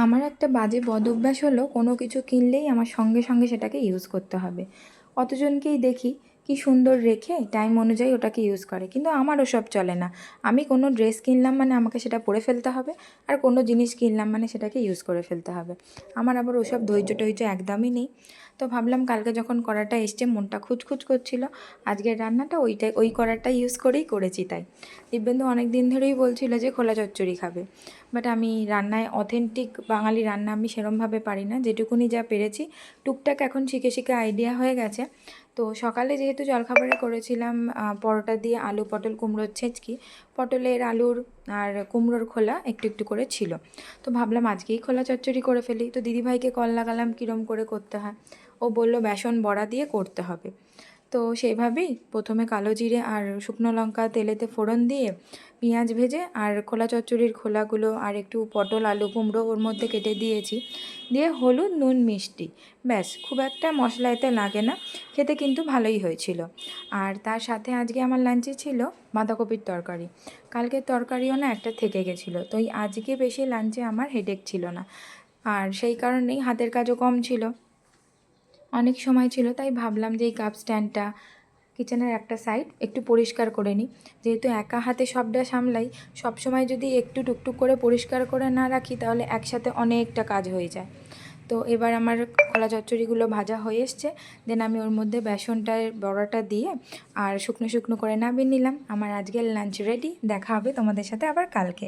আমার একটা বাজে বদ অভ্যাস হলো কোনো কিছু কিনলেই আমার সঙ্গে সঙ্গে সেটাকে ইউজ করতে হবে। কতজনকেই দেখি কি সুন্দর রেখে টাইম অনুযায়ী ওটাকে ইউজ করে, কিন্তু আমার ওসব চলে না। আমি কোনো ড্রেস কিনলাম মানে আমাকে সেটা পরে ফেলতে হবে, আর কোনো জিনিস কিনলাম মানে সেটাকে ইউজ করে ফেলতে হবে। আমার আবার ওসব ধৈর্য টৈর্য একদমই নেই। তো ভাবলাম কালকে যখন কড়াটা এসছে মনটা খুঁতখুঁত করছিল, আজকের রান্নাটা ওই কড়াটা ইউজ করেই করেছি। তাই দিব্যেন্দু অনেক দিন ধরেই বলছিল যে খোলা চচ্চড়ি খাবে, বাট আমি রান্নায় অথেন্টিক বাঙালি রান্না আমি সেরমভাবে পারি না। যেটুকুনি যা পেরেছি টুকটাক এখন শিখে শিখে আইডিয়া হয়ে গেছে। তো সকালে যেহেতু জলখাবারে করেছিলাম পরোটা দিয়ে আলু পটল কুমড়োর ছেঁচকি, পটলের আলুর আর কুমড়োর খোলা একটু একটু করে ছিল। তো ভাবলাম আজকেই খোলা চচ্চড়ি করে ফেলি। তো দিদিভাইকে কল লাগালাম কীরম করে করতে হয়। ও বলল বেসন বড়া দিয়ে করতে হবে। তো সেইভাবেই প্রথমে কালো জিরে আর শুকনো লঙ্কা তেলেতে ফোড়ন দিয়ে পেঁয়াজ ভেজে আর খোলা চচ্চড়ির খোলাগুলো আর একটু পটল আলু কুমড়ো ওর মধ্যে কেটে দিয়েছি, দিয়ে হলুদ নুন মিষ্টি, ব্যাস। খুব একটা মশলা এতে লাগে না, খেতে কিন্তু ভালোই হয়েছিল। আর তার সাথে আজকে আমার লাঞ্চে ছিল বাঁধাকপির তরকারি। কালকের তরকারিও না একটা থেকে গেছিলো, তো আজকে বেশি লাঞ্চে আমার হেডেক ছিল না। আর সেই কারণেই হাতের কাজও কম ছিল, অনেক সময় ছিল। তাই ভাবলাম যে এই কাপ স্ট্যান্ডটা কিচেনের একটা সাইড একটু পরিষ্কার করে নিই। যেহেতু একা হাতে সবটা সামলাই, সবসময় যদি একটু টুকটুক করে পরিষ্কার করে না রাখি তাহলে একসাথে অনেকটা কাজ হয়ে যায়। তো এবার আমার খোলা চচ্চড়িগুলো ভাজা হয়ে এসছে। দেন আমি ওর মধ্যে বেসনটার বড়াটা দিয়ে আর শুকনো শুকনো করে নামিয়ে নিলাম। আমার আজকের লাঞ্চ রেডি। দেখা হবে তোমাদের সাথে আবার কালকে।